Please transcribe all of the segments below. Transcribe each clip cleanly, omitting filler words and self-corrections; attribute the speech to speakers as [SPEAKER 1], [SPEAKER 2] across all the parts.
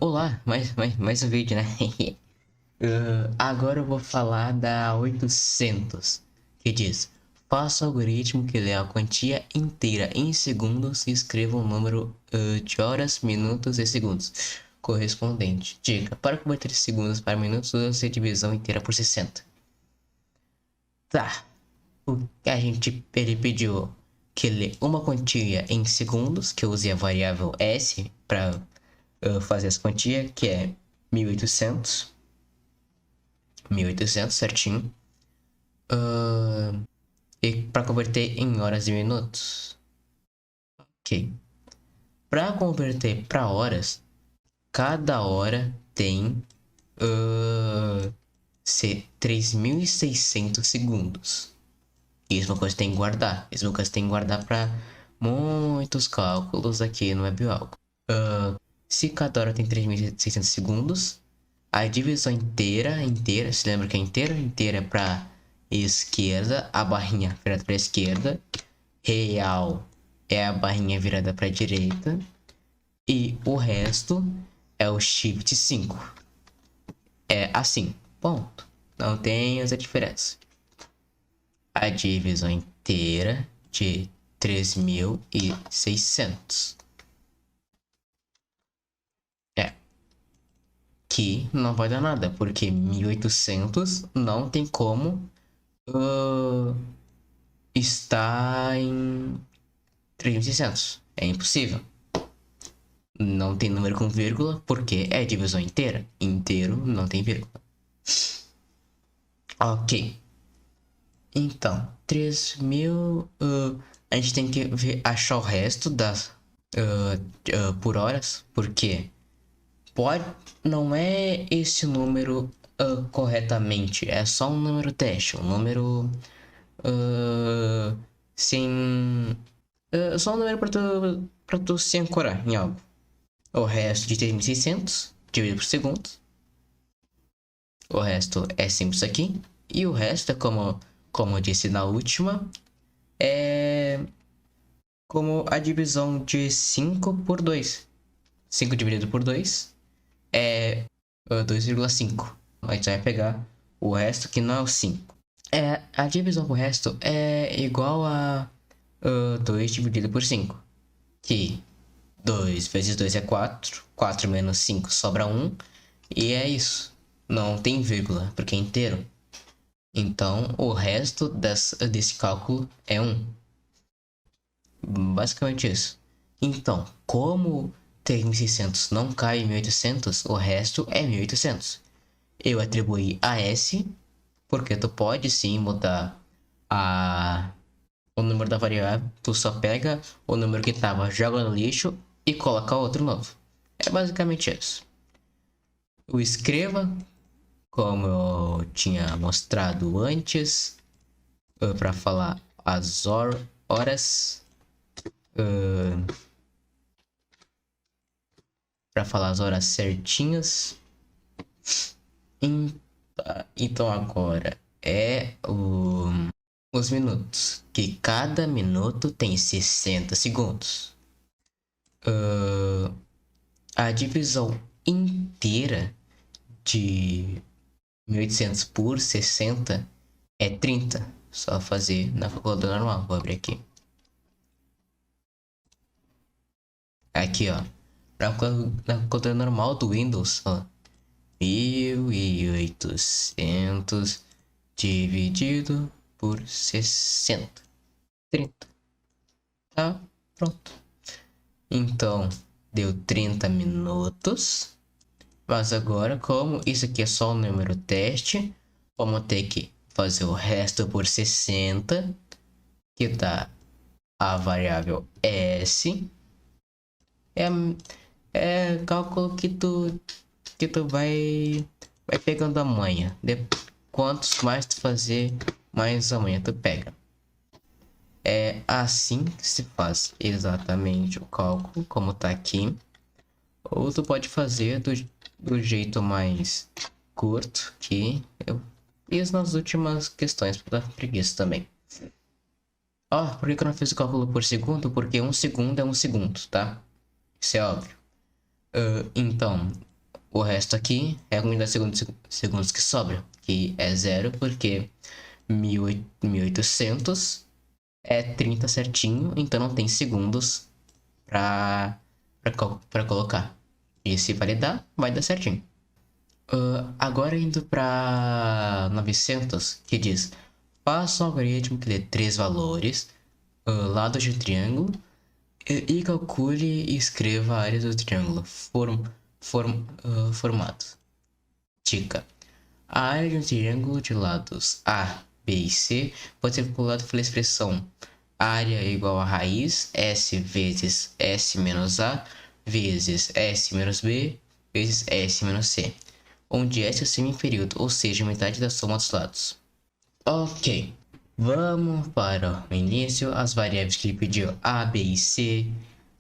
[SPEAKER 1] Olá, mais um vídeo, né? Agora eu vou falar da 800, que diz: faça o algoritmo que lê a quantia inteira em segundos e escreva um número de horas, minutos e segundos correspondente. Dica: para converter segundos para minutos, use a divisão inteira por 60. Tá, o que ele pediu que lê uma quantia em segundos, que eu use a variável s para fazer essa quantia, que é 1800. 1800 certinho. E para converter em horas e minutos. Ok. Para converter para horas, cada hora tem 3.600 segundos. Isso é uma coisa que tem que guardar. Isso é uma coisa que tem que guardar para muitos cálculos aqui no WebAlgo. Se cada hora tem 3.600 segundos, a divisão inteira, se lembra que é inteira? Inteira é para esquerda, a barrinha virada para esquerda. Real é a barrinha virada para direita. E o resto é o Shift 5. É assim, ponto. Não tem essa diferença. A divisão inteira de 3.600. É, que não vai dar nada, porque 1.800 não tem como estar em 3.600. É impossível. Não tem número com vírgula, porque é divisão inteira. Inteiro não tem vírgula. Ok. Então, 3.000. A gente tem que achar o resto das por horas, porque pode, não é esse número corretamente, é só um número teste, um número sem. Só um número para tu se ancorar em algo. O resto de 3.600 dividido por segundo. O resto é simples aqui. E o resto é como eu disse na última. É como a divisão de 5 por 2. 5 dividido por 2 é 2,5. A gente vai pegar o resto que não é o 5. A divisão com o resto é igual a 2 dividido por 5. Que 2 vezes 2 é 4. 4 menos 5 sobra 1. E é isso. Não tem vírgula, porque é inteiro. Então, o resto desse cálculo é 1. Basicamente isso. Então, como 3.600 não cai em 1.800, o resto é 1.800. Eu atribuí a S, porque tu pode sim mudar o número da variável. Tu só pega o número que estava, joga no lixo e coloca outro novo. É basicamente isso. O escreva, como eu tinha mostrado antes, para falar as horas. Para falar as horas certinhas. Então agora é os minutos. Que cada minuto tem 60 segundos. A divisão inteira de 1.800 por 60 é 30. Só fazer na calculadora normal. Vou abrir aqui. Aqui, ó. Na calculadora normal do Windows, ó. 1.800 dividido por 60. 30. Tá, pronto. Então, deu 30 minutos. Mas agora, como isso aqui é só um número teste, vamos ter que fazer o resto por 60, que dá a variável S. É cálculo que tu vai pegando a manha. Quantos mais tu fazer, mais a manha tu pega. É assim que se faz exatamente o cálculo, como tá aqui. Ou tu pode fazer do jeito mais curto, que eu fiz nas últimas questões, para dar preguiça também. Ó, por que eu não fiz o cálculo por segundo? Porque um segundo é um segundo, tá? Isso é óbvio. Então, o resto aqui é a quantidade de segundos que sobra, que é zero, porque 1800 é 30 certinho, então não tem segundos pra colocar. E se validar, vai dar certinho. Agora indo para 900, que diz: faça um algoritmo que dê três valores, lados de um triângulo, e calcule e escreva a área do triângulo formado. Dica: a área de um triângulo de lados A, B e C pode ser calculada pela expressão área é igual a raiz S vezes S menos A vezes S menos B vezes S menos C, onde S é o semi-período, ou seja, metade da soma dos lados. Ok, vamos para o início. As variáveis que ele pediu: A, B e C,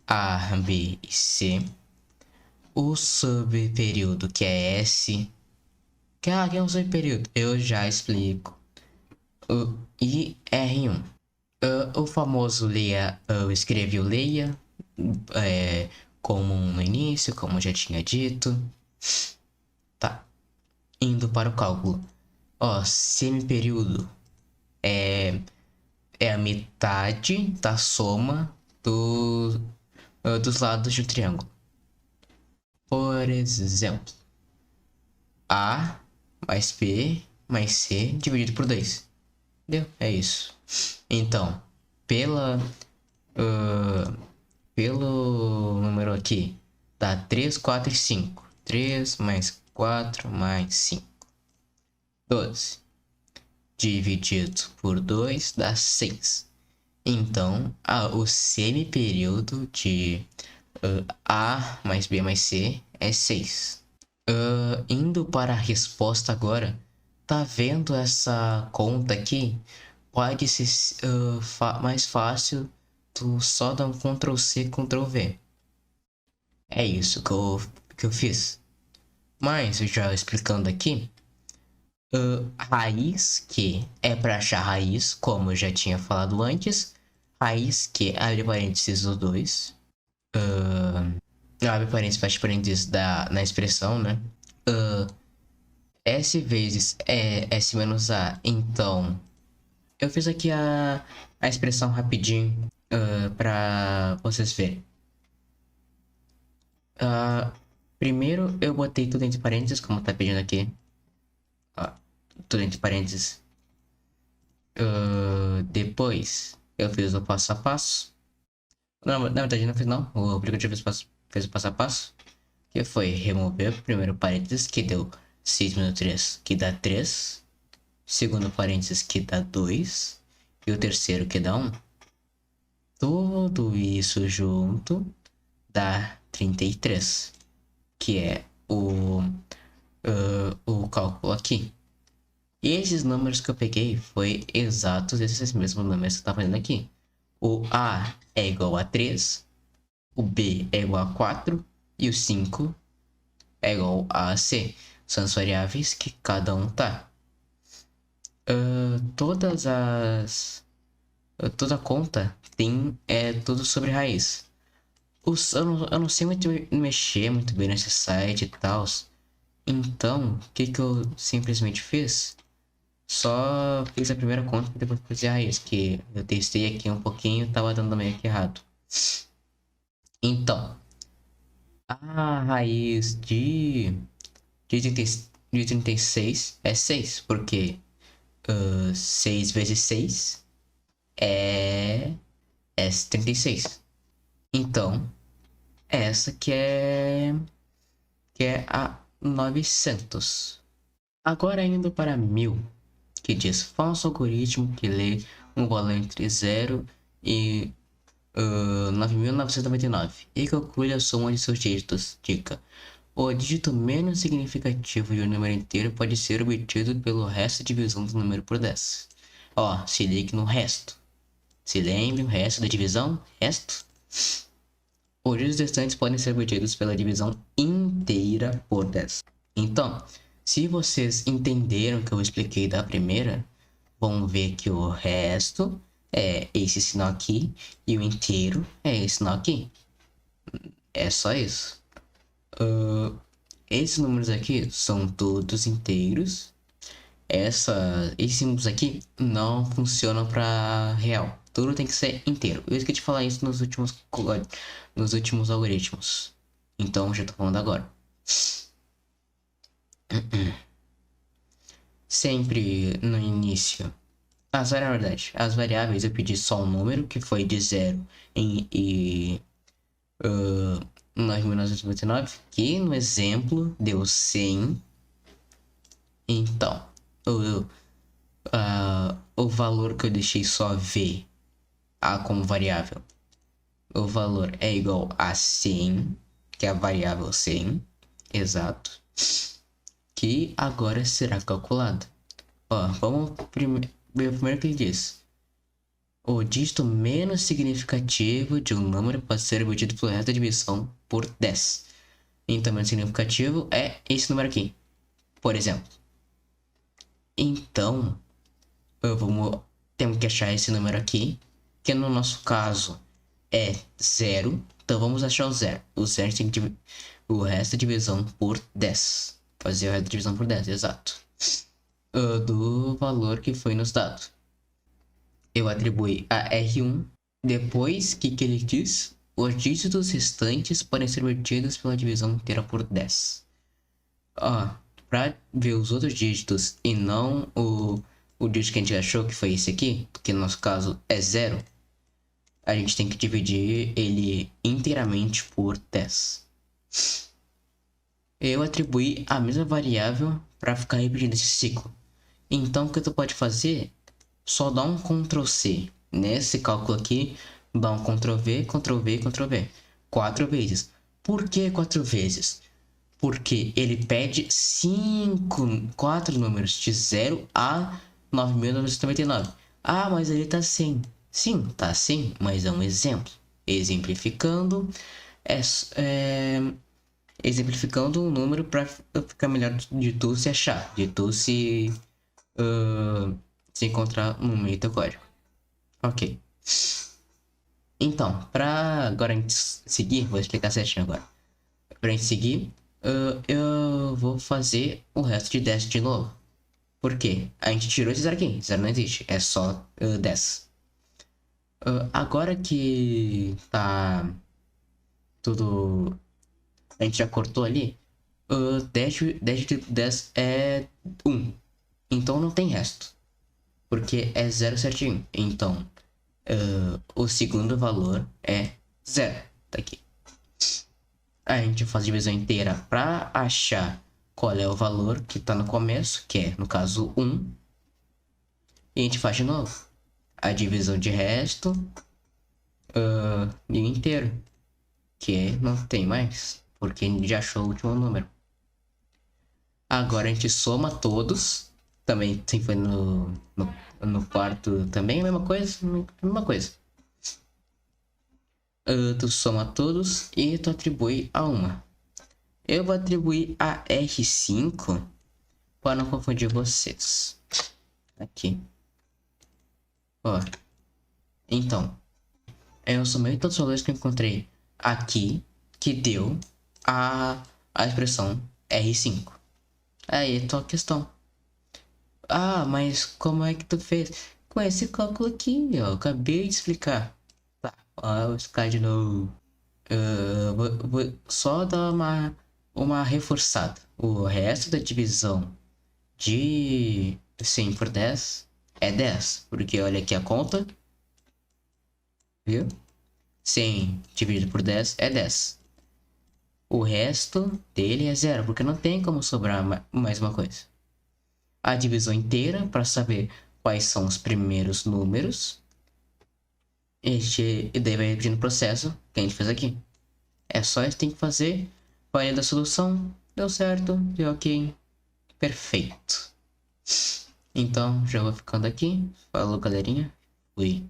[SPEAKER 1] A, B e C. O subperíodo, que é S. Que é um subperíodo? Eu já explico. E R1. O famoso leia, eu escrevi o leia, comum no início, como já tinha dito. Tá, indo para o cálculo. Semiperíodo é a metade da soma dos lados de um triângulo. Por exemplo, A mais B mais C dividido por 2. Deu? É isso. Então, pelo número aqui, dá 3, 4 e 5. 3 mais 4 mais 5. 12. Dividido por 2 dá 6. Então, o semiperíodo de A mais B mais C é 6. Indo para a resposta agora, tá vendo essa conta aqui? Pode ser mais fácil tu só dar um Ctrl C, Ctrl V. É isso que eu fiz. Mas, já explicando aqui, raiz que é para achar raiz, como eu já tinha falado antes. Raiz que abre parênteses do 2. Abre parênteses, fecha parênteses na expressão, né? S vezes S menos A. Então, eu fiz aqui a expressão rapidinho para vocês verem. Primeiro eu botei tudo entre parênteses, como tá pedindo aqui. Tudo entre parênteses. Depois eu fiz o passo a passo. Não, na verdade não fiz não. O aplicativo fez o passo a passo. Que foi remover o primeiro parênteses, que deu 6 menos 3, que dá 3. Segundo parênteses, que dá 2. E o terceiro, que dá 1. Tudo isso junto dá 33. Que é o cálculo aqui. E esses números que eu peguei foi exatos esses mesmos números que eu tava fazendo aqui. O A é igual a 3, o B é igual a 4 e o 5 é igual a C. São as variáveis que cada um tá. Toda conta tem tudo sobre raiz. Eu não sei muito mexer muito bem nesse site e tal. Então, o que eu simplesmente fiz? Só fiz a primeira conta e depois fiz a raiz, que eu testei aqui um pouquinho e tava dando meio que errado. Então, a raiz de 36 é 6, porque 6 vezes 6 é 36. Então, essa que é a 900. Agora indo para 1000, que diz: falso algoritmo que lê um valor entre 0 e 9.999 e calcule a soma de seus dígitos. Dica: o dígito menos significativo de um número inteiro pode ser obtido pelo resto de divisão do número por 10. Se ligue no resto. Se lembre o resto da divisão? Resto? Os dígitos restantes podem ser obtidos pela divisão inteira por 10. Então, se vocês entenderam o que eu expliquei da primeira, vão ver que o resto é esse sinal aqui e o inteiro é esse sinal aqui. É só isso. Esses números aqui são todos inteiros. Esses símbolos aqui não funcionam para real. Tudo tem que ser inteiro. Eu esqueci de falar isso nos últimos algoritmos. Então já tô falando agora. Sempre no início. Na verdade, as variáveis eu pedi só um número que foi de 0 em 9.999, que no exemplo deu 100. Então, o valor que eu deixei só V como variável, o valor é igual a 100, que é a variável 100, exato, que agora será calculado. Vamos ver o primeiro que ele diz. O dígito menos significativo de um número pode ser obtido pelo resto da divisão por 10. Então, menos significativo é esse número aqui, por exemplo. Então, temos que achar esse número aqui, que no nosso caso é 0. Então, vamos achar o 0. O 0 tem que o resto da divisão por 10. Fazer o resto da divisão por 10, exato. Do valor que foi nos dado. Eu atribuí a R1. Depois, que ele diz? Os dígitos restantes podem ser obtidos pela divisão inteira por 10. Para ver os outros dígitos e não o dígito que a gente achou que foi esse aqui, que no nosso caso é 0, a gente tem que dividir ele inteiramente por 10. Eu atribuí a mesma variável para ficar repetindo esse ciclo. Então, o que tu pode fazer? Só dá um Ctrl C. Nesse cálculo aqui, dá um Ctrl V, Ctrl V, Ctrl V. 4 vezes. Por que 4 vezes? Porque ele pede 4 números de 0 a 9.999. Mas ele tá 100. Sim, tá 100, mas é um exemplo. Exemplificando, exemplificando um número para ficar melhor de tu se achar, de tu se encontrar no meio do código. Ok. Então, para agora a gente seguir, vou explicar certinho agora. Para a gente seguir, eu vou fazer o resto de 10 de novo. Por quê? A gente tirou esse 0 aqui. 0 não existe, é só 10. Agora que tá tudo... A gente já cortou ali. 10 é 1. Então não tem resto. Porque é 0 certinho. Então, o segundo valor é 0. Tá aqui. A gente faz a divisão inteira para achar qual é o valor que está no começo, que é, no caso, 1. E a gente faz de novo a divisão de resto e o inteiro, que não tem mais, porque a gente já achou o último número. Agora a gente soma todos. Também se foi no quarto também a mesma coisa. Tu soma todos e tu atribui a uma. Eu vou atribuir a R5 para não confundir vocês. Aqui. Então, eu somei todos os valores que eu encontrei aqui, que deu a expressão R5. Aí, tua questão. Mas como é que tu fez? Com esse cálculo aqui, eu acabei de explicar. Tá, vou explicar de novo. Vou só dar uma reforçada. O resto da divisão de 100 por 10 é 10. Porque olha aqui a conta. Viu? 100 dividido por 10 é 10. O resto dele é 0, porque não tem como sobrar mais uma coisa. A divisão inteira para saber quais são os primeiros números. E daí vai repetindo o processo que a gente fez aqui. É só isso que tem que fazer. Vai da solução. Deu certo. Deu ok. Perfeito. Então, já vou ficando aqui. Falou, galerinha. Fui.